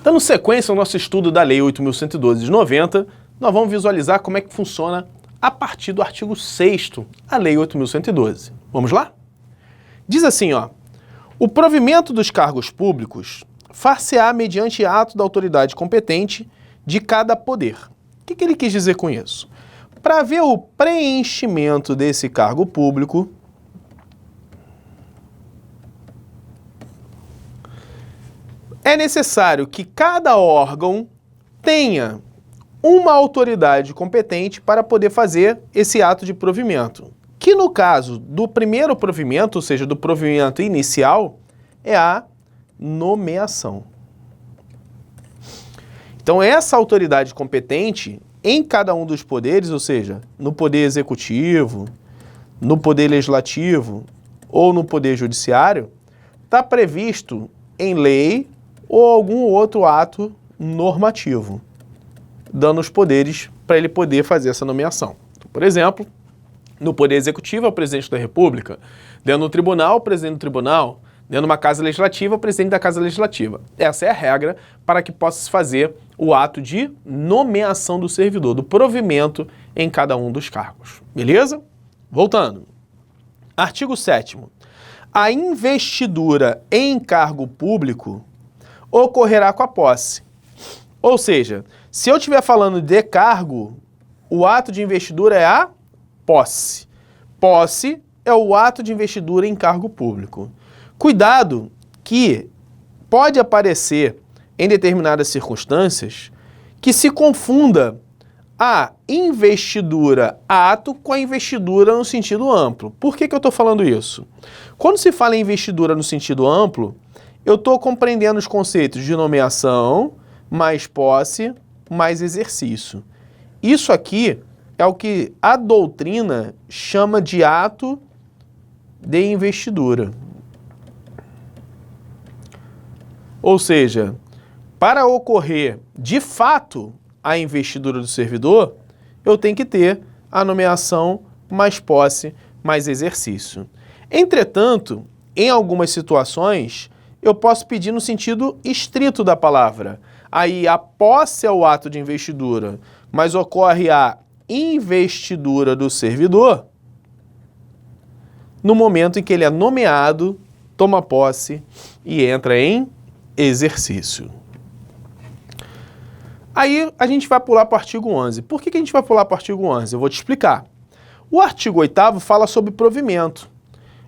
Dando sequência ao nosso estudo da Lei 8.112 de 90, nós vamos visualizar como é que funciona a partir do artigo 6º, a Lei 8.112. Vamos lá? Diz assim, ó, o provimento dos cargos públicos far-se-á mediante ato da autoridade competente de cada poder. O que ele quis dizer com isso? Para ver o preenchimento desse cargo público, é necessário que cada órgão tenha uma autoridade competente para poder fazer esse ato de provimento, que no caso do primeiro provimento, ou seja, do provimento inicial, é a nomeação. Então essa autoridade competente em cada um dos poderes, ou seja, no poder executivo, no poder legislativo ou no poder judiciário, está previsto em lei ou algum outro ato normativo, dando os poderes para ele poder fazer essa nomeação. Então, por exemplo, no Poder Executivo é o Presidente da República, dentro do Tribunal, o Presidente do Tribunal, dentro de uma Casa Legislativa, o Presidente da Casa Legislativa. Essa é a regra para que possa se fazer o ato de nomeação do servidor, do provimento em cada um dos cargos. Beleza? Voltando. Artigo 7º. A investidura em cargo público ocorrerá com a posse. Ou seja, se eu estiver falando de cargo, o ato de investidura é a posse. Posse é o ato de investidura em cargo público. Cuidado que pode aparecer em determinadas circunstâncias que se confunda a investidura ato com a investidura no sentido amplo. Por que eu estou falando isso? Quando se fala em investidura no sentido amplo, eu estou compreendendo os conceitos de nomeação, mais posse, mais exercício. Isso aqui é o que a doutrina chama de ato de investidura. Ou seja, para ocorrer de fato a investidura do servidor, eu tenho que ter a nomeação mais posse, mais exercício. Entretanto, em algumas situações, eu posso pedir no sentido estrito da palavra. Aí a posse é o ato de investidura, mas ocorre a investidura do servidor no momento em que ele é nomeado, toma posse e entra em exercício. Aí a gente vai pular para o artigo 11. Por que a gente vai pular para o artigo 11? Eu vou te explicar. O artigo 8º fala sobre provimento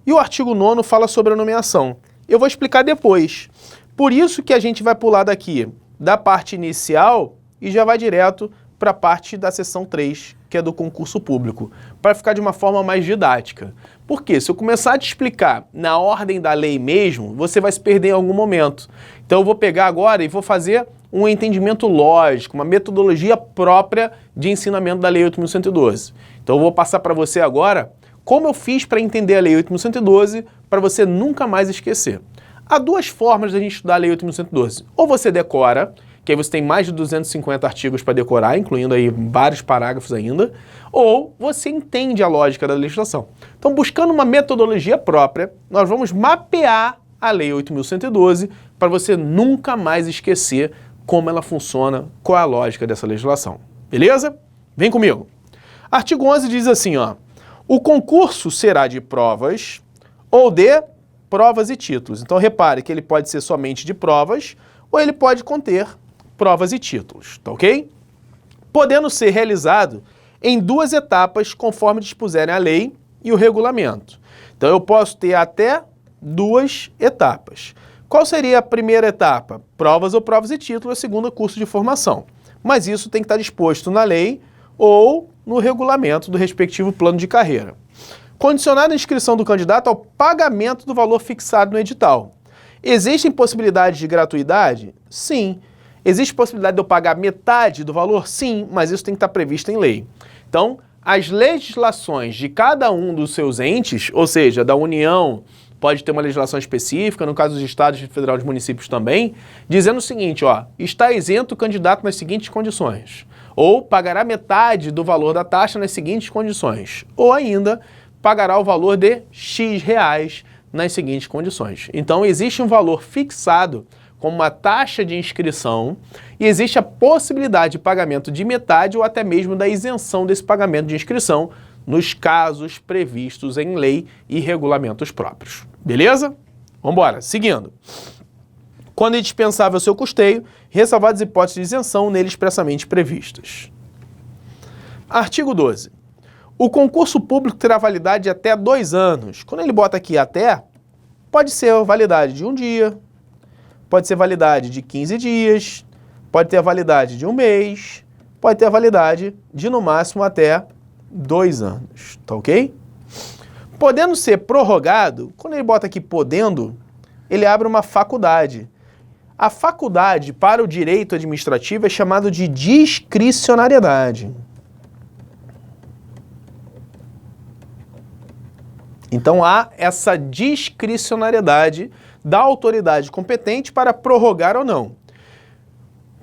e o artigo 9º fala sobre a nomeação. Eu vou explicar depois. Por isso que a gente vai pular daqui da parte inicial e já vai direto para a parte da seção 3, que é do concurso público, para ficar de uma forma mais didática. Porque se eu começar a te explicar na ordem da lei mesmo, você vai se perder em algum momento. Então eu vou pegar agora e vou fazer um entendimento lógico, uma metodologia própria de ensinamento da Lei 8.112. Então eu vou passar para você agora como eu fiz para entender a Lei 8.112 para você nunca mais esquecer. Há duas formas de a gente estudar a Lei 8.112. Ou você decora, que aí você tem mais de 250 artigos para decorar, incluindo aí vários parágrafos ainda, ou você entende a lógica da legislação. Então, buscando uma metodologia própria, nós vamos mapear a Lei 8.112 para você nunca mais esquecer como ela funciona, qual é a lógica dessa legislação. Beleza? Vem comigo. Artigo 11 diz assim, ó, o concurso será de provas ou de provas e títulos. Então, repare que ele pode ser somente de provas ou ele pode conter provas e títulos, tá ok? Podendo ser realizado em duas etapas, conforme dispuserem a lei e o regulamento. Então, eu posso ter até duas etapas. Qual seria a primeira etapa? Provas ou provas e títulos, a segunda, curso de formação. Mas isso tem que estar disposto na lei ou no regulamento do respectivo plano de carreira. Condicionada a inscrição do candidato ao pagamento do valor fixado no edital. Existem possibilidades de gratuidade? Sim. Existe possibilidade de eu pagar metade do valor? Sim, mas isso tem que estar previsto em lei. Então, as legislações de cada um dos seus entes, ou seja, da União, pode ter uma legislação específica, no caso dos estados, federal e dos municípios também, dizendo o seguinte, ó, está isento o candidato nas seguintes condições, ou pagará metade do valor da taxa nas seguintes condições, ou ainda pagará o valor de X reais nas seguintes condições. Então, existe um valor fixado como uma taxa de inscrição e existe a possibilidade de pagamento de metade ou até mesmo da isenção desse pagamento de inscrição nos casos previstos em lei e regulamentos próprios. Beleza? Vamos embora. Seguindo. Quando é dispensável o seu custeio, ressalvadas hipóteses de isenção nele expressamente previstas. Artigo 12. O concurso público terá validade de até 2 anos. Quando ele bota aqui até, pode ser a validade de 1 dia, pode ser validade de 15 dias, pode ter a validade de 1 mês, pode ter a validade de no máximo até 2 anos, tá ok? Podendo ser prorrogado, quando ele bota aqui podendo, ele abre uma faculdade. A faculdade para o direito administrativo é chamado de discricionariedade. Então há essa discricionariedade da autoridade competente para prorrogar ou não.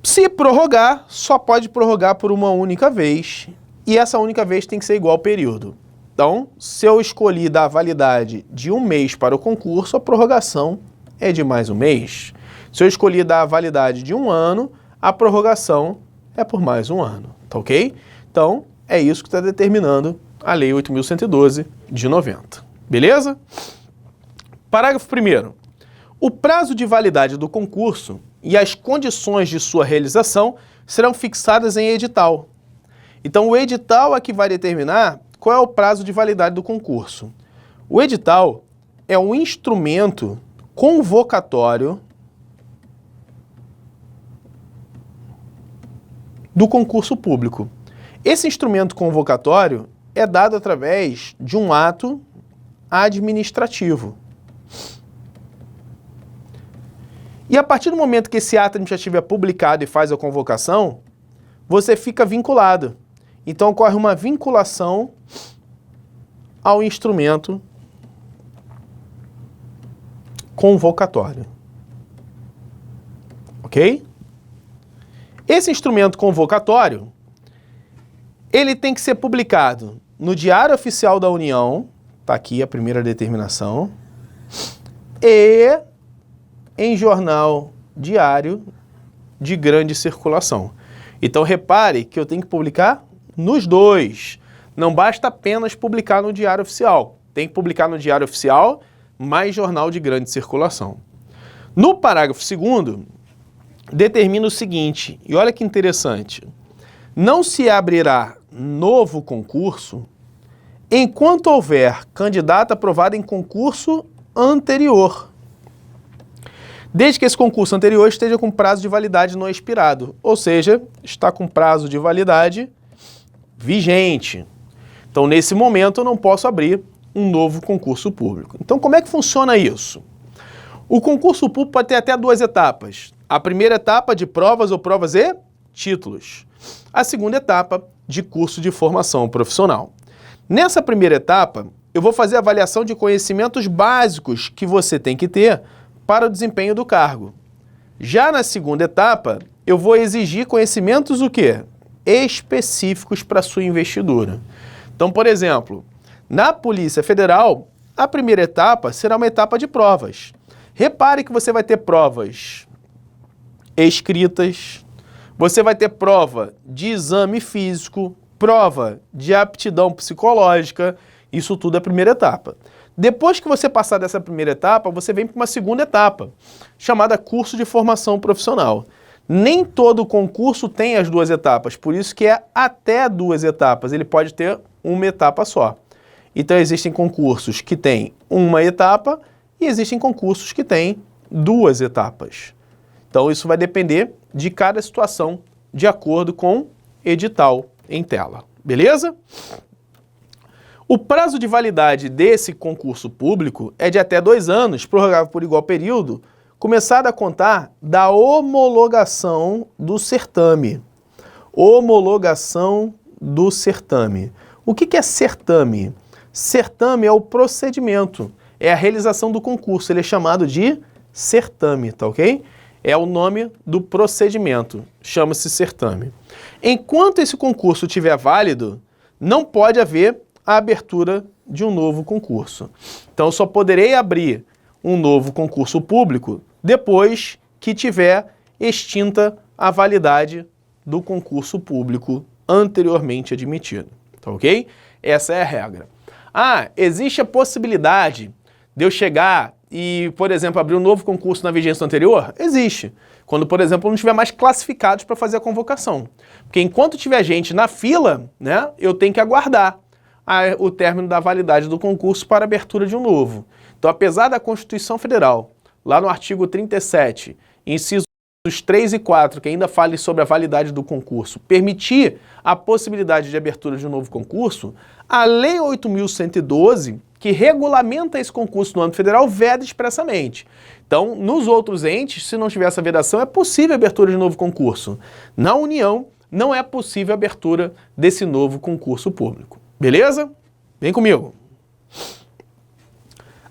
Se prorrogar, só pode prorrogar por uma única vez, e essa única vez tem que ser igual ao período. Então, se eu escolhi dar validade de 1 mês para o concurso, a prorrogação é de mais 1 mês. Se eu escolhi dar validade de 1 ano, a prorrogação é por mais 1 ano, tá ok? Então, é isso que está determinando a Lei 8.112 de 90. Beleza? Parágrafo 1º. O prazo de validade do concurso e as condições de sua realização serão fixadas em edital. Então, o edital é que vai determinar qual é o prazo de validade do concurso. O edital é um instrumento convocatório do concurso público. Esse instrumento convocatório é dado através de um ato administrativo. E a partir do momento que esse ato administrativo é publicado e faz a convocação, você fica vinculado. Então ocorre uma vinculação ao instrumento convocatório. Ok? Esse instrumento convocatório, ele tem que ser publicado no Diário Oficial da União, está aqui a primeira determinação, e em jornal diário de grande circulação. Então repare que eu tenho que publicar nos dois. Não basta apenas publicar no Diário Oficial. Tem que publicar no Diário Oficial mais jornal de grande circulação. No parágrafo 2º, determina o seguinte, e olha que interessante, não se abrirá novo concurso enquanto houver candidato aprovado em concurso anterior, desde que esse concurso anterior esteja com prazo de validade não expirado, ou seja, está com prazo de validade vigente. Então, nesse momento, eu não posso abrir um novo concurso público. Então, como é que funciona isso? O concurso público pode ter até 2 etapas. A primeira etapa de provas ou provas e títulos. A segunda etapa de curso de formação profissional. Nessa primeira etapa, eu vou fazer a avaliação de conhecimentos básicos que você tem que ter para o desempenho do cargo. Já na segunda etapa, eu vou exigir conhecimentos o quê? Específicos para a sua investidura. Então, por exemplo, na Polícia Federal, a primeira etapa será uma etapa de provas. Repare que você vai ter provas escritas, você vai ter prova de exame físico, prova de aptidão psicológica, isso tudo é a primeira etapa. Depois que você passar dessa primeira etapa, você vem para uma segunda etapa, chamada curso de formação profissional. Nem todo concurso tem as 2 etapas, por isso que é até 2 etapas, ele pode ter uma etapa só. Então existem concursos que têm uma etapa e existem concursos que têm 2 etapas. Então isso vai depender de cada situação, de acordo com edital em tela. Beleza? O prazo de validade desse concurso público é de até 2 anos, prorrogável por igual período, começado a contar da homologação do certame. Homologação do certame. O que é certame? Certame é o procedimento, é a realização do concurso, ele é chamado de certame, tá ok? É o nome do procedimento, chama-se certame. Enquanto esse concurso estiver válido, não pode haver a abertura de um novo concurso. Então, eu só poderei abrir um novo concurso público depois que tiver extinta a validade do concurso público anteriormente admitido. Tá ok? Essa é a regra. Ah, existe a possibilidade de eu chegar e, por exemplo, abrir um novo concurso na vigência anterior? Existe. Quando, por exemplo, não tiver mais classificados para fazer a convocação. Porque enquanto tiver gente na fila, né, eu tenho que aguardar o término da validade do concurso para a abertura de um novo. Então, apesar da Constituição Federal, lá no artigo 37, incisos 3 e 4, que ainda fale sobre a validade do concurso, permitir a possibilidade de abertura de um novo concurso, a Lei 8.112, que regulamenta esse concurso no âmbito federal, veda expressamente. Então, nos outros entes, se não tiver essa vedação, é possível a abertura de novo concurso. Na União, não é possível a abertura desse novo concurso público. Beleza? Vem comigo.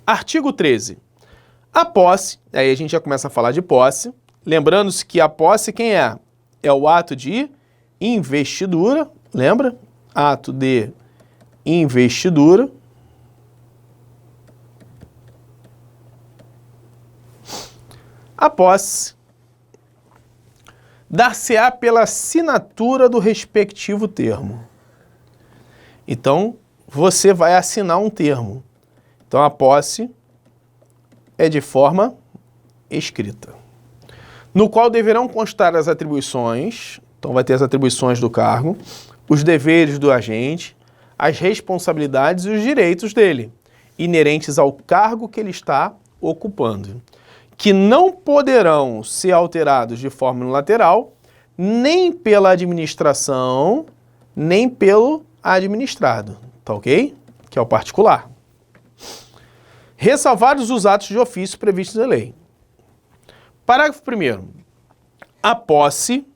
Artigo 13. A posse, aí a gente já começa a falar de posse. Lembrando-se que a posse, quem é? É o ato de investidura, lembra? Ato de investidura. A posse dar-se-á pela assinatura do respectivo termo. Então, você vai assinar um termo. Então, a posse é de forma escrita, no qual deverão constar as atribuições, então vai ter as atribuições do cargo, os deveres do agente, as responsabilidades e os direitos dele, inerentes ao cargo que ele está ocupando, que não poderão ser alterados de forma unilateral, nem pela administração, nem pelo administrado, tá ok? Que é o particular. Ressalvados os atos de ofício previstos na lei. Parágrafo 1º. A posse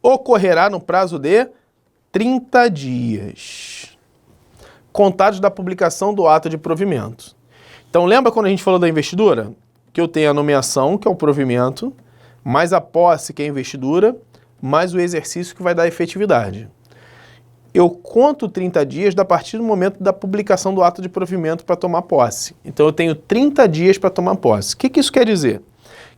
ocorrerá no prazo de 30 dias, contados da publicação do ato de provimento. Então, lembra quando a gente falou da investidura? Que eu tenho a nomeação, que é o provimento, mais a posse, que é a investidura, mais o exercício que vai dar efetividade. Eu conto 30 dias a partir do momento da publicação do ato de provimento para tomar posse. Então, eu tenho 30 dias para tomar posse. O que isso quer dizer?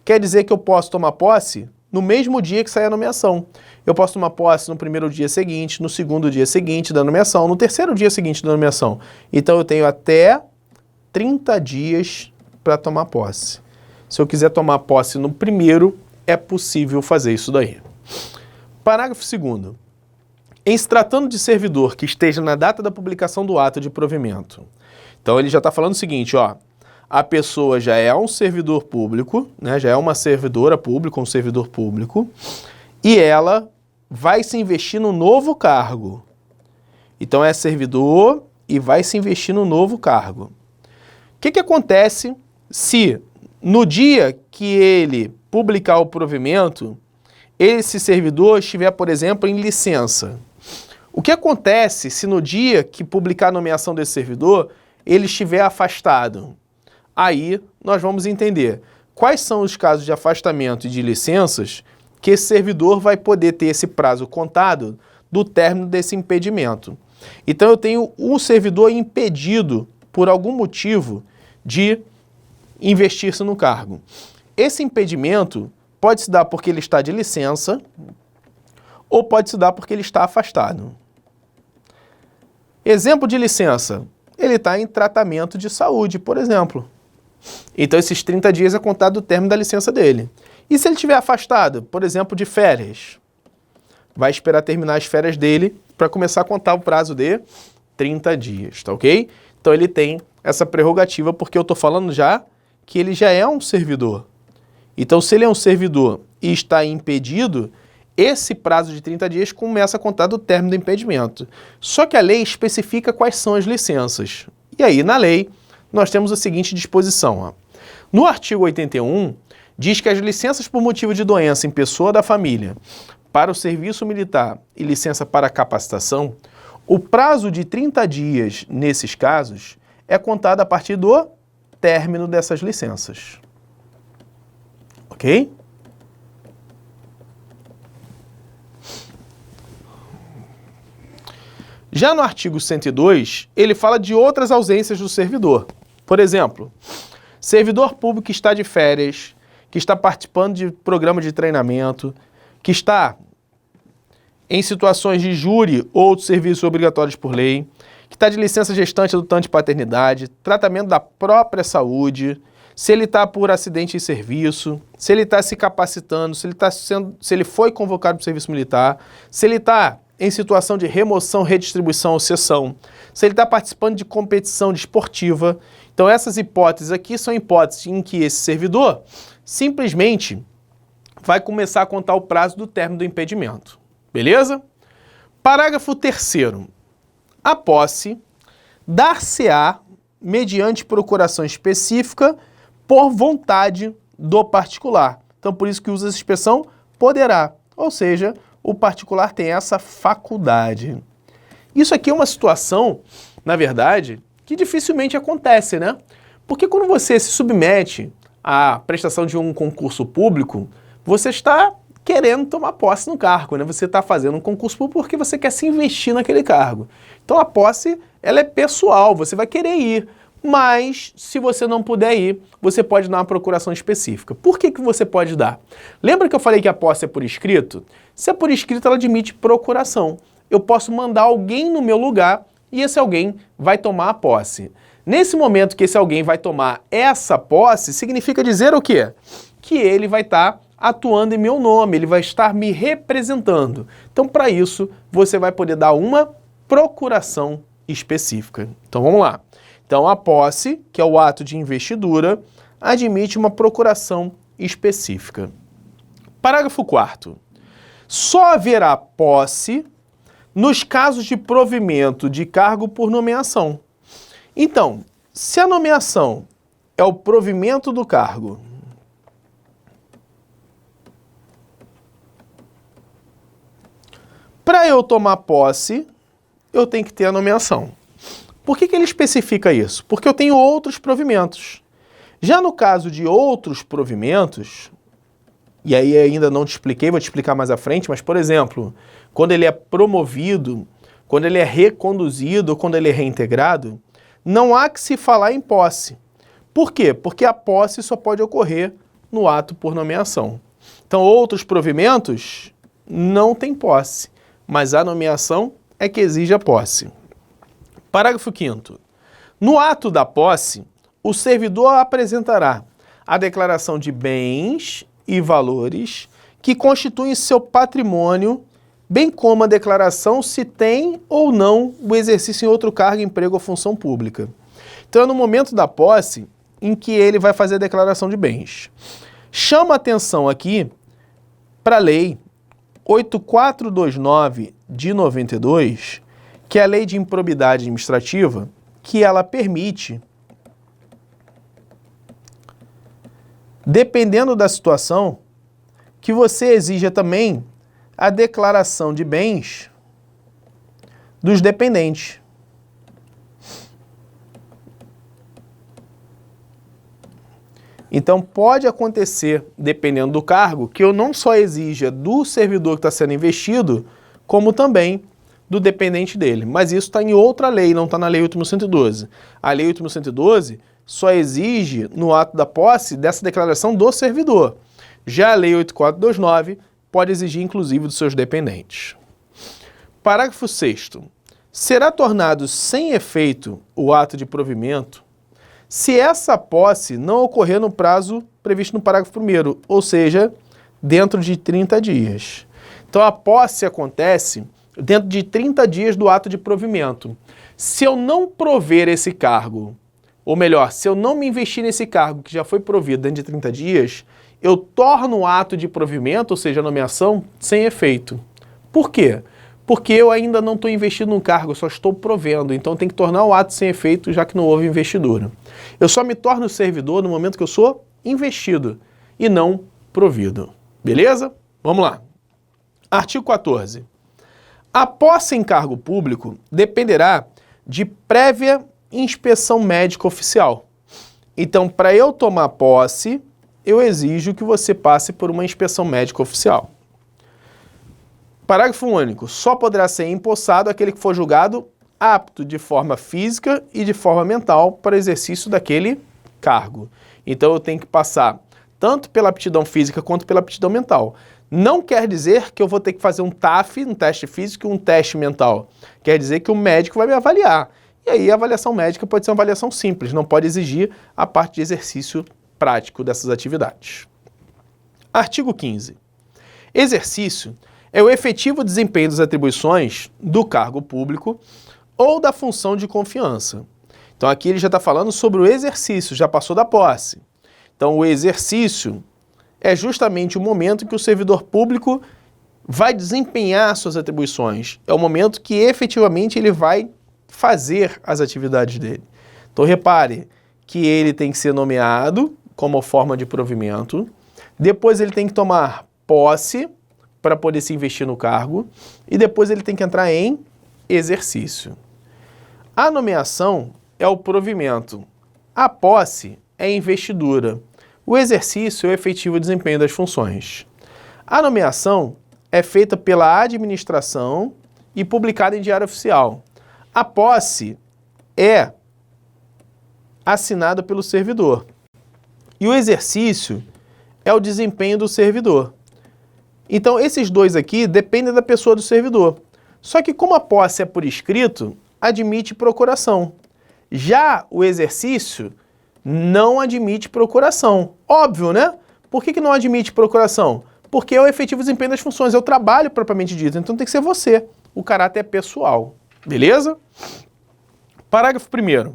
Quer dizer que eu posso tomar posse no mesmo dia que sair a nomeação. Eu posso tomar posse no primeiro dia seguinte, no segundo dia seguinte da nomeação, no terceiro dia seguinte da nomeação. Então, eu tenho até 30 dias para tomar posse. Se eu quiser tomar posse no primeiro, é possível fazer isso daí. Parágrafo 2º. Em se tratando de servidor que esteja na data da publicação do ato de provimento. Então, ele já está falando o seguinte, ó. A pessoa já é um servidor público, né, já é uma servidora pública, um servidor público, e ela vai se investir no novo cargo. Então, é servidor e vai se investir no novo cargo. O que acontece se, no dia que ele publicar o provimento, esse servidor estiver, por exemplo, em licença? O que acontece se no dia que publicar a nomeação desse servidor, ele estiver afastado? Aí nós vamos entender quais são os casos de afastamento e de licenças que esse servidor vai poder ter esse prazo contado do término desse impedimento. Então eu tenho um servidor impedido por algum motivo de investir-se no cargo. Esse impedimento pode se dar porque ele está de licença ou pode se dar porque ele está afastado. Exemplo de licença, ele está em tratamento de saúde, por exemplo. Então, esses 30 dias é contado do término da licença dele. E se ele estiver afastado, por exemplo, de férias? Vai esperar terminar as férias dele para começar a contar o prazo de 30 dias, tá ok? Então, ele tem essa prerrogativa porque eu estou falando já que ele já é um servidor. Então, se ele é um servidor e está impedido, esse prazo de 30 dias começa a contar do término do impedimento. Só que a lei especifica quais são as licenças. E aí, na lei, nós temos a seguinte disposição. Ó. No artigo 81, diz que as licenças por motivo de doença em pessoa da família para o serviço militar e licença para capacitação, o prazo de 30 dias nesses casos é contado a partir do término dessas licenças. Ok? Já no artigo 102, ele fala de outras ausências do servidor. Por exemplo, servidor público que está de férias, que está participando de programa de treinamento, que está em situações de júri ou de serviços obrigatórios por lei, que está de licença gestante, adotante de paternidade, tratamento da própria saúde, se ele está por acidente em serviço, se ele está se capacitando, se ele foi convocado para o serviço militar, se ele está em situação de remoção, redistribuição ou cessão, se ele está participando de competição desportiva. Então essas hipóteses aqui são hipóteses em que esse servidor simplesmente vai começar a contar o prazo do término do impedimento. Beleza? Parágrafo 3º. A posse dar-se-á mediante procuração específica por vontade do particular. Então, por isso que usa essa expressão poderá. Ou seja, o particular tem essa faculdade. Isso aqui é uma situação, na verdade, que dificilmente acontece, né? Porque quando você se submete à prestação de um concurso público, você está querendo tomar posse no cargo, né? Você está fazendo um concurso público porque você quer se investir naquele cargo. Então a posse, ela é pessoal, você vai querer ir. Mas, se você não puder ir, você pode dar uma procuração específica. Por que que você pode dar? Lembra que eu falei que a posse é por escrito? Se é por escrito, ela admite procuração. Eu posso mandar alguém no meu lugar e esse alguém vai tomar a posse. Nesse momento que esse alguém vai tomar essa posse, significa dizer o quê? Que ele vai estar atuando em meu nome, ele vai estar me representando. Então, para isso, você vai poder dar uma procuração específica. Então, vamos lá. Então, a posse, que é o ato de investidura, admite uma procuração específica. Parágrafo 4º. Só haverá posse nos casos de provimento de cargo por nomeação. Então, se a nomeação é o provimento do cargo, para eu tomar posse, eu tenho que ter a nomeação. Por que que ele especifica isso? Porque eu tenho outros provimentos. Já no caso de outros provimentos, e aí ainda não te expliquei, vou te explicar mais à frente, mas, por exemplo, quando ele é promovido, quando ele é reconduzido ou quando ele é reintegrado, não há que se falar em posse. Por quê? Porque a posse só pode ocorrer no ato por nomeação. Então, outros provimentos não têm posse, mas a nomeação é que exige a posse. Parágrafo 5º. No ato da posse, o servidor apresentará a declaração de bens e valores que constituem seu patrimônio, bem como a declaração se tem ou não o exercício em outro cargo, emprego ou função pública. Então é no momento da posse em que ele vai fazer a declaração de bens. Chama atenção aqui para a Lei 8429 de 92, que é a Lei de Improbidade Administrativa, que ela permite, dependendo da situação, que você exija também a declaração de bens dos dependentes. Então pode acontecer, dependendo do cargo, que eu não só exija do servidor que está sendo investido, como também do dependente dele. Mas isso está em outra lei, não está na Lei 8.112. A Lei 8.112 só exige, no ato da posse, dessa declaração do servidor. Já a Lei 8429 pode exigir, inclusive, dos seus dependentes. Parágrafo 6º. Será tornado sem efeito o ato de provimento se essa posse não ocorrer no prazo previsto no parágrafo 1º, ou seja, dentro de 30 dias. Então a posse acontece dentro de 30 dias do ato de provimento. Se eu não prover esse cargo, ou melhor, se eu não me investir nesse cargo que já foi provido dentro de 30 dias, eu torno o ato de provimento, ou seja, a nomeação, sem efeito. Por quê? Porque eu ainda não estou investido no cargo, eu só estou provendo, então tem que tornar o ato sem efeito, já que não houve investidura. Eu só me torno servidor no momento que eu sou investido e não provido. Beleza? Vamos lá. Artigo 14. A posse em cargo público dependerá de prévia inspeção médica oficial. Então, para eu tomar posse, eu exijo que você passe por uma inspeção médica oficial. Parágrafo único. Só poderá ser empossado aquele que for julgado apto de forma física e de forma mental para exercício daquele cargo. Então eu tenho que passar tanto pela aptidão física quanto pela aptidão mental. Não quer dizer que eu vou ter que fazer um TAF, um teste físico e um teste mental. Quer dizer que o médico vai me avaliar. E aí a avaliação médica pode ser uma avaliação simples, não pode exigir a parte de exercício prático dessas atividades. Artigo 15. Exercício é o efetivo desempenho das atribuições do cargo público ou da função de confiança. Então aqui ele já está falando sobre o exercício, já passou da posse. Então o exercício é justamente o momento em que o servidor público vai desempenhar suas atribuições. É o momento que efetivamente ele vai fazer as atividades dele. Então repare que ele tem que ser nomeado como forma de provimento, depois ele tem que tomar posse para poder se investir no cargo e depois ele tem que entrar em exercício. A nomeação é o provimento, a posse é a investidura, o exercício é o efetivo desempenho das funções. A nomeação é feita pela administração e publicada em diário oficial. A posse é assinada pelo servidor. E o exercício é o desempenho do servidor. Então, esses dois aqui dependem da pessoa do servidor. Só que como a posse é por escrito, admite procuração. Já o exercício não admite procuração. Óbvio, né? Por que não admite procuração? Porque é o efetivo desempenho das funções, é o trabalho propriamente dito. Então tem que ser você. O caráter é pessoal. Beleza? Parágrafo 1º.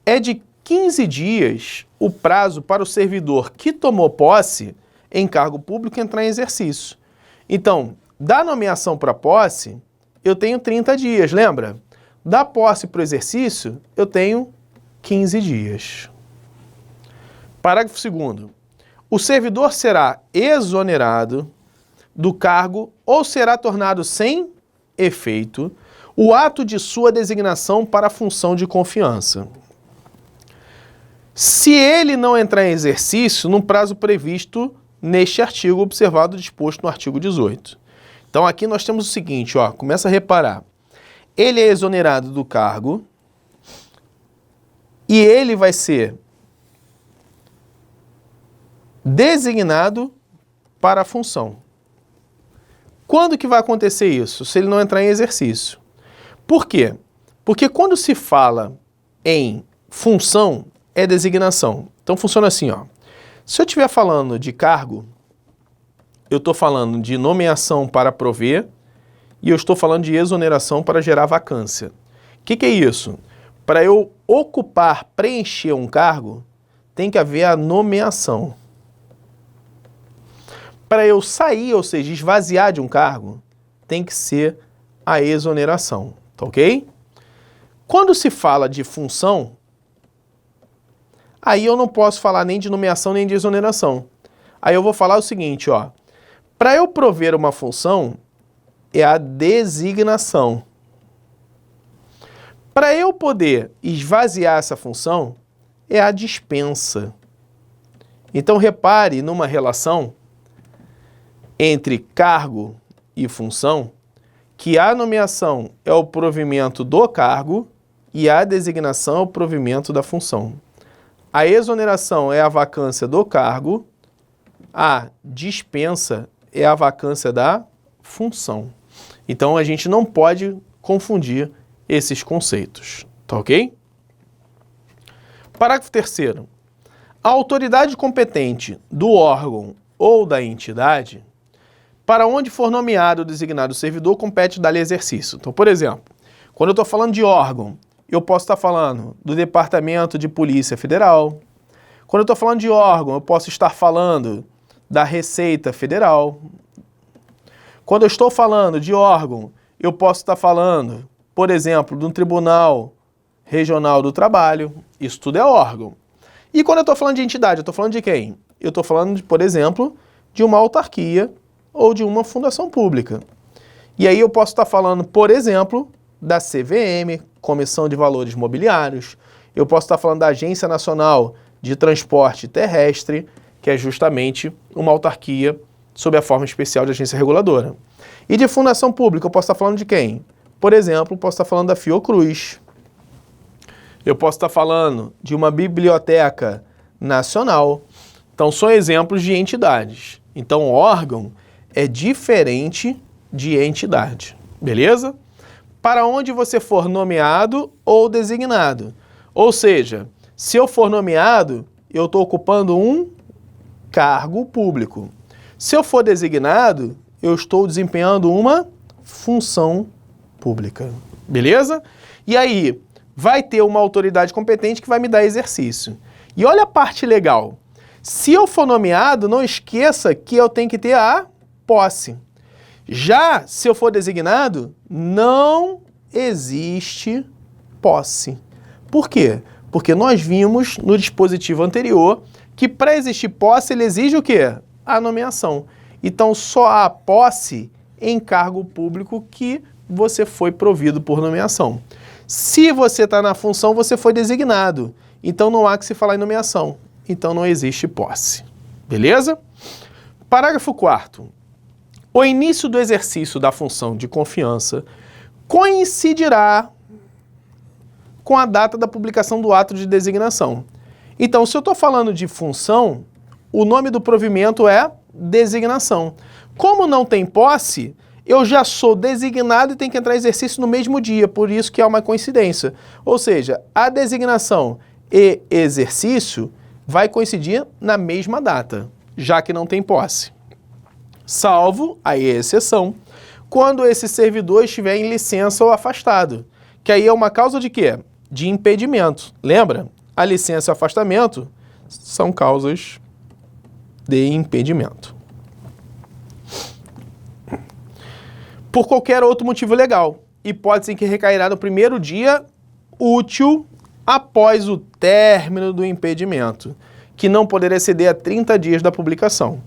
É de 15 dias o prazo para o servidor que tomou posse em cargo público entrar em exercício. Então, da nomeação para a posse, eu tenho 30 dias, lembra? Da posse para o exercício, eu tenho 15 dias. Parágrafo 2º. O servidor será exonerado do cargo ou será tornado sem efeito o ato de sua designação para a função de confiança, se ele não entrar em exercício no prazo previsto neste artigo, observado o disposto no artigo 18. Então aqui nós temos o seguinte, ó, começa a reparar. Ele é exonerado do cargo e ele vai ser designado para a função. Quando que vai acontecer isso? Se ele não entrar em exercício. Por quê? Porque quando se fala em função, é designação. Então funciona assim, ó. Se eu estiver falando de cargo, eu estou falando de nomeação para prover e eu estou falando de exoneração para gerar vacância. O que é isso? Para eu ocupar, preencher um cargo, tem que haver a nomeação. Para eu sair, ou seja, esvaziar de um cargo, tem que ser a exoneração, tá ok? Quando se fala de função, aí eu não posso falar nem de nomeação nem de exoneração. Aí eu vou falar o seguinte, ó. Para eu prover uma função, é a designação. Para eu poder esvaziar essa função, é a dispensa. Então repare numa relação entre cargo e função, que a nomeação é o provimento do cargo e a designação é o provimento da função. A exoneração é a vacância do cargo, a dispensa é a vacância da função. Então a gente não pode confundir esses conceitos, tá ok? Parágrafo 3º. A autoridade competente do órgão ou da entidade, para onde for nomeado ou designado o servidor, compete dar-lhe exercício. Então, por exemplo, quando eu estou falando de órgão, eu posso estar falando do Departamento de Polícia Federal. Quando eu estou falando de órgão, eu posso estar falando da Receita Federal. Quando eu estou falando de órgão, eu posso estar falando, por exemplo, de um Tribunal Regional do Trabalho. Isso tudo é órgão. E quando eu estou falando de entidade, eu estou falando de quem? Eu estou falando, por exemplo, de uma autarquia ou de uma fundação pública. E aí eu posso estar falando, por exemplo, da CVM, Comissão de Valores Mobiliários. Eu posso estar falando da Agência Nacional de Transporte Terrestre, que é justamente uma autarquia sob a forma especial de agência reguladora. E de fundação pública, eu posso estar falando de quem? Por exemplo, posso estar falando da Fiocruz. Eu posso estar falando de uma biblioteca nacional. Então, são exemplos de entidades. Então, órgão é diferente de entidade. Beleza? Para onde você for nomeado ou designado. Ou seja, se eu for nomeado, eu estou ocupando um cargo público. Se eu for designado, eu estou desempenhando uma função pública. Beleza? E aí, vai ter uma autoridade competente que vai me dar exercício. E olha a parte legal. Se eu for nomeado, não esqueça que eu tenho que ter a posse. Já se eu for designado, não existe posse. Por quê? Porque nós vimos no dispositivo anterior que para existir posse ele exige o quê? A nomeação. Então só há posse em cargo público que você foi provido por nomeação. Se você está na função, você foi designado. Então não há que se falar em nomeação. Então não existe posse. Beleza? Parágrafo 4º. O início do exercício da função de confiança coincidirá com a data da publicação do ato de designação. Então, se eu estou falando de função, o nome do provimento é designação. Como não tem posse, eu já sou designado e tenho que entrar em exercício no mesmo dia, por isso que é uma coincidência. Ou seja, a designação e exercício vai coincidir na mesma data, já que não tem posse. Salvo a exceção, quando esse servidor estiver em licença ou afastado, que aí é uma causa de quê? De impedimento. Lembra? A licença e o afastamento são causas de impedimento. Por qualquer outro motivo legal, hipótese em que recairá no primeiro dia útil após o término do impedimento, que não poderá exceder a 30 dias da publicação.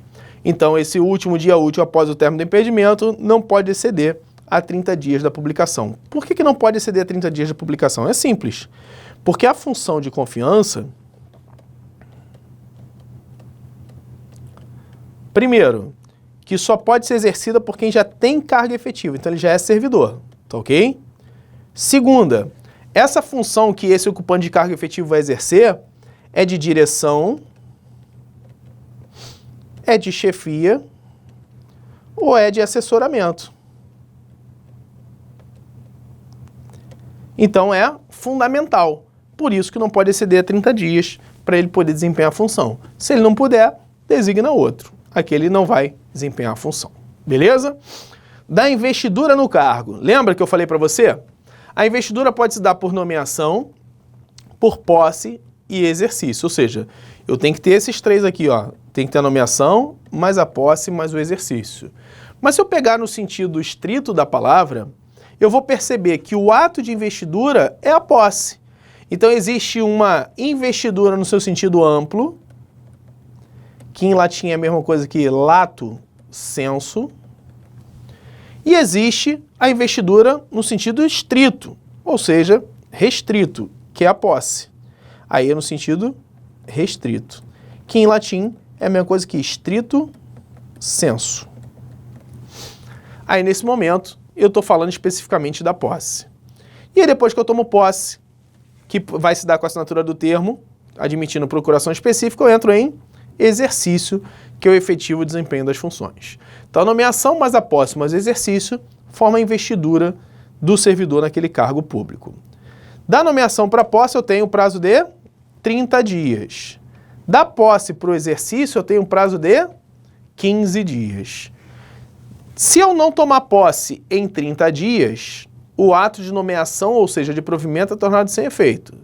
Então, esse último dia útil após o término do impedimento não pode exceder a 30 dias da publicação. Por que não pode exceder a 30 dias da publicação? É simples. Porque a função de confiança, primeiro, que só pode ser exercida por quem já tem carga efetiva, então ele já é servidor, tá ok? Segunda, essa função que esse ocupante de cargo efetivo vai exercer é de direção, é de chefia ou é de assessoramento. Então é fundamental, por isso que não pode exceder a 30 dias para ele poder desempenhar a função. Se ele não puder, designa outro. Aquele não vai desempenhar a função. Beleza? Da investidura no cargo. Lembra que eu falei para você? A investidura pode se dar por nomeação, por posse e exercício. Ou seja, eu tenho que ter esses três aqui, ó. Tem que ter a nomeação, mais a posse, mais o exercício. Mas se eu pegar no sentido estrito da palavra, eu vou perceber que o ato de investidura é a posse. Então existe uma investidura no seu sentido amplo, que em latim é a mesma coisa que lato sensu, e existe a investidura no sentido estrito, ou seja, restrito, que é a posse. Aí é no sentido restrito, que em latim é a mesma coisa que stricto sensu. Aí nesse momento eu estou falando especificamente da posse. E aí depois que eu tomo posse, que vai se dar com a assinatura do termo, admitindo procuração específica, eu entro em exercício, que é o efetivo desempenho das funções. Então a nomeação mais a posse mais o exercício forma a investidura do servidor naquele cargo público. Da nomeação para a posse eu tenho o prazo de 30 dias. Da posse para o exercício eu tenho um prazo de 15 dias. Se eu não tomar posse em 30 dias, o ato de nomeação, ou seja, de provimento, é tornado sem efeito.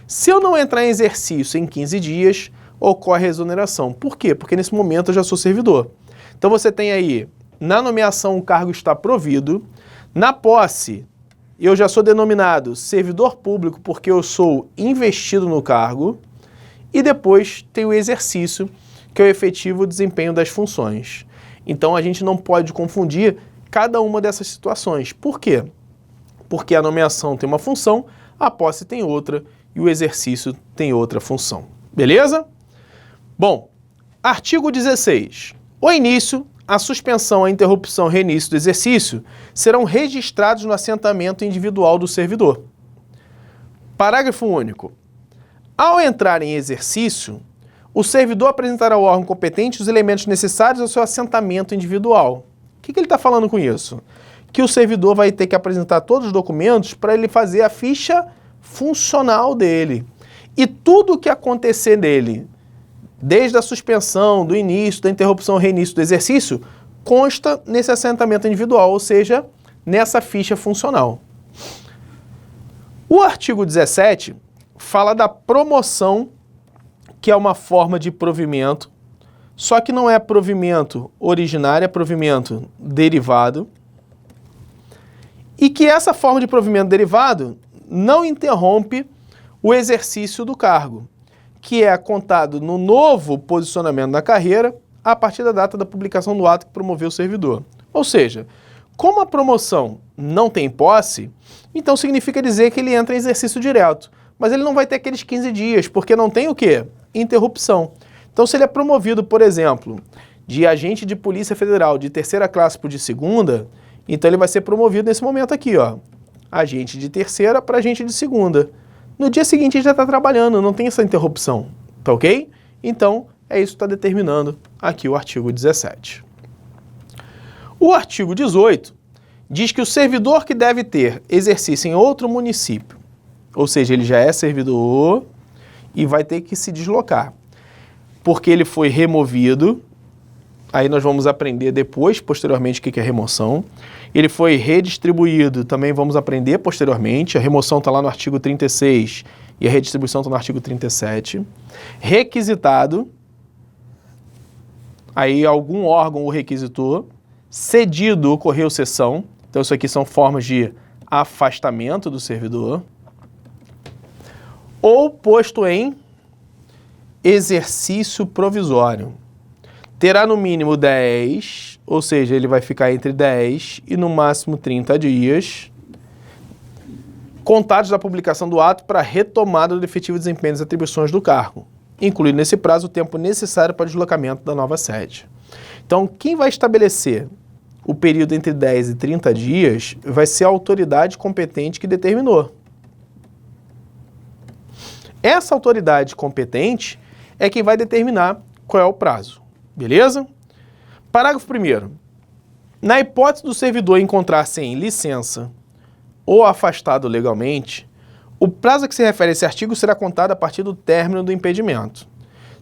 Se eu não entrar em exercício em 15 dias, ocorre a exoneração. Por quê? Porque nesse momento eu já sou servidor. Então você tem aí, na nomeação o cargo está provido, na posse eu já sou denominado servidor público porque eu sou investido no cargo, e depois tem o exercício, que é o efetivo desempenho das funções. Então a gente não pode confundir cada uma dessas situações. Por quê? Porque a nomeação tem uma função, a posse tem outra e o exercício tem outra função. Beleza? Bom, artigo 16. O início, a suspensão, a interrupção e reinício do exercício serão registrados no assentamento individual do servidor. Parágrafo único. Ao entrar em exercício, o servidor apresentará ao órgão competente os elementos necessários ao seu assentamento individual. O que ele está falando com isso? Que o servidor vai ter que apresentar todos os documentos para ele fazer a ficha funcional dele. E tudo o que acontecer nele, desde a suspensão, do início, da interrupção, reinício do exercício, consta nesse assentamento individual, ou seja, nessa ficha funcional. O artigo 17 fala da promoção, que é uma forma de provimento, só que não é provimento originário, é provimento derivado, e que essa forma de provimento derivado não interrompe o exercício do cargo, que é contado no novo posicionamento da carreira a partir da data da publicação do ato que promoveu o servidor. Ou seja, como a promoção não tem posse, então significa dizer que ele entra em exercício direto, mas ele não vai ter aqueles 15 dias, porque não tem o quê? Interrupção. Então, se ele é promovido, por exemplo, de agente de Polícia Federal de terceira classe para de segunda, então ele vai ser promovido nesse momento aqui, ó, agente de terceira para agente de segunda. No dia seguinte ele já está trabalhando, não tem essa interrupção, tá ok? Então, é isso que está determinando aqui o artigo 17. O artigo 18 diz que o servidor que deve ter exercício em outro município, ou seja, ele já é servidor e vai ter que se deslocar, porque ele foi removido, aí nós vamos aprender depois, posteriormente, o que é remoção. Ele foi redistribuído, também vamos aprender posteriormente, a remoção está lá no artigo 36 e a redistribuição está no artigo 37. Requisitado, aí algum órgão o requisitou. Cedido, ocorreu cessão, então isso aqui são formas de afastamento do servidor. Ou posto em exercício provisório. Terá no mínimo 10, ou seja, ele vai ficar entre 10 e no máximo 30 dias, contados da publicação do ato para retomada do efetivo desempenho das atribuições do cargo, incluindo nesse prazo o tempo necessário para o deslocamento da nova sede. Então, quem vai estabelecer o período entre 10 e 30 dias vai ser a autoridade competente que determinou. Essa autoridade competente é quem vai determinar qual é o prazo. Beleza? Parágrafo 1º. Na hipótese do servidor encontrar-se em licença ou afastado legalmente, o prazo a que se refere a esse artigo será contado a partir do término do impedimento.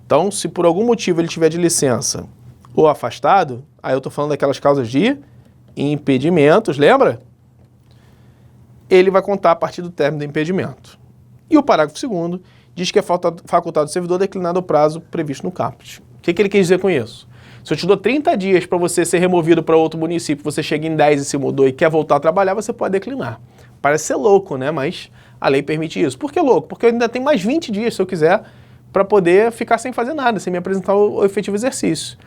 Então, se por algum motivo ele estiver de licença ou afastado, aí eu estou falando daquelas causas de impedimentos, lembra? Ele vai contar a partir do término do impedimento. E o parágrafo 2º diz que é facultado ao servidor declinado o prazo previsto no caput. O que ele quer dizer com isso? Se eu te dou 30 dias para você ser removido para outro município, você chega em 10 e se mudou e quer voltar a trabalhar, você pode declinar. Parece ser louco, né? Mas a lei permite isso. Por que louco? Porque eu ainda tenho mais 20 dias, se eu quiser, para poder ficar sem fazer nada, sem me apresentar o efetivo exercício.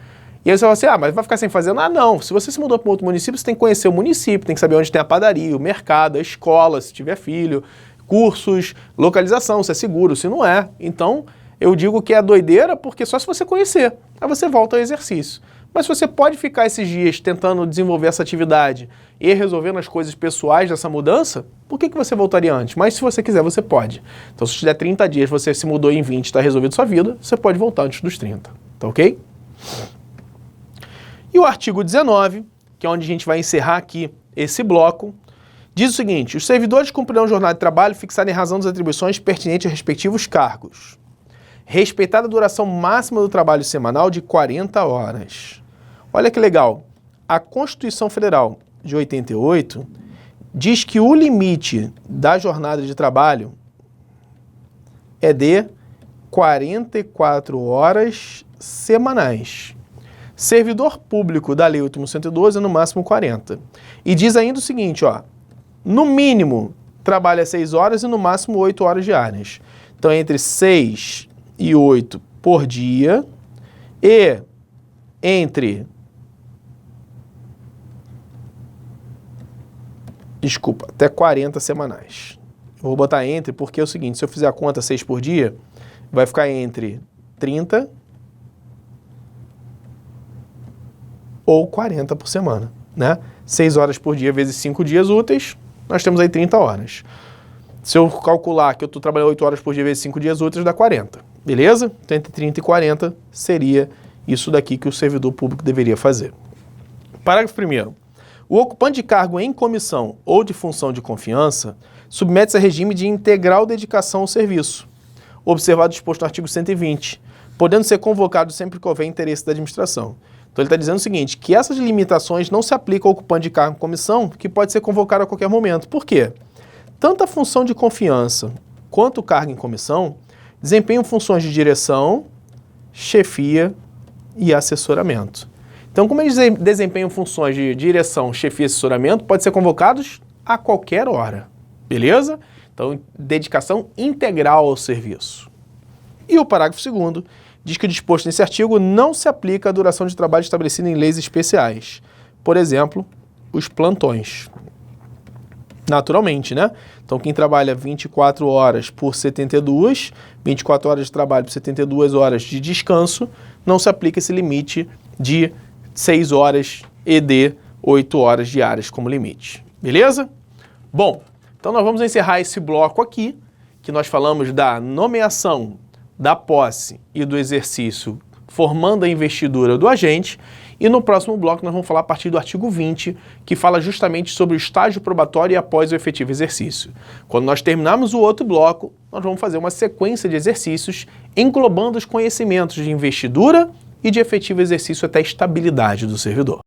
E aí você vai assim, mas vai ficar sem fazer nada? Não. Se você se mudou para outro município, você tem que conhecer o município, tem que saber onde tem a padaria, o mercado, a escola, se tiver filho, cursos, localização, se é seguro, se não é. Então, eu digo que é doideira porque só se você conhecer, aí você volta ao exercício. Mas se você pode ficar esses dias tentando desenvolver essa atividade e resolvendo as coisas pessoais dessa mudança, por que você voltaria antes? Mas se você quiser, você pode. Então, se te der 30 dias, você se mudou em 20 e está resolvido sua vida, você pode voltar antes dos 30, tá ok? E o artigo 19, que é onde a gente vai encerrar aqui esse bloco, diz o seguinte: os servidores cumprirão jornada de trabalho fixada em razão das atribuições pertinentes a respectivos cargos, respeitada a duração máxima do trabalho semanal de 40 horas. Olha que legal, a Constituição Federal de 88 diz que o limite da jornada de trabalho é de 44 horas semanais. Servidor público da Lei 8.112 é no máximo 40. E diz ainda o seguinte, ó, no mínimo trabalha 6 horas e no máximo 8 horas diárias. Então, entre 6 e 8 por dia e entre... Desculpa, até 40 semanais. Eu vou botar entre porque é o seguinte, se eu fizer a conta 6 por dia, vai ficar entre 30 ou 40 por semana, né? 6 horas por dia vezes 5 dias úteis, nós temos aí 30 horas. Se eu calcular que eu estou trabalhando 8 horas por dia vezes 5 dias úteis, dá 40. Beleza? Então, entre 30 e 40 seria isso daqui que o servidor público deveria fazer. Parágrafo 1º. O ocupante de cargo em comissão ou de função de confiança submete-se a regime de integral dedicação ao serviço, observado o disposto no artigo 120, podendo ser convocado sempre que houver interesse da administração. Então ele está dizendo o seguinte, que essas limitações não se aplicam ao ocupante de cargo em comissão, que pode ser convocado a qualquer momento. Por quê? Tanto a função de confiança quanto o cargo em comissão desempenham funções de direção, chefia e assessoramento. Então, como eles desempenham funções de direção, chefia e assessoramento, podem ser convocados a qualquer hora. Beleza? Então, dedicação integral ao serviço. E o parágrafo 2º diz que o disposto nesse artigo não se aplica à duração de trabalho estabelecida em leis especiais. Por exemplo, os plantões. Naturalmente, né? Então, quem trabalha 24 horas por 72, 24 horas de trabalho por 72 horas de descanso, não se aplica esse limite de 6 horas e de 8 horas diárias como limite. Beleza? Bom, então nós vamos encerrar esse bloco aqui, que nós falamos da nomeação, da posse e do exercício formando a investidura do agente. E no próximo bloco nós vamos falar a partir do artigo 20, que fala justamente sobre o estágio probatório e após o efetivo exercício. Quando nós terminarmos o outro bloco, nós vamos fazer uma sequência de exercícios englobando os conhecimentos de investidura e de efetivo exercício até a estabilidade do servidor.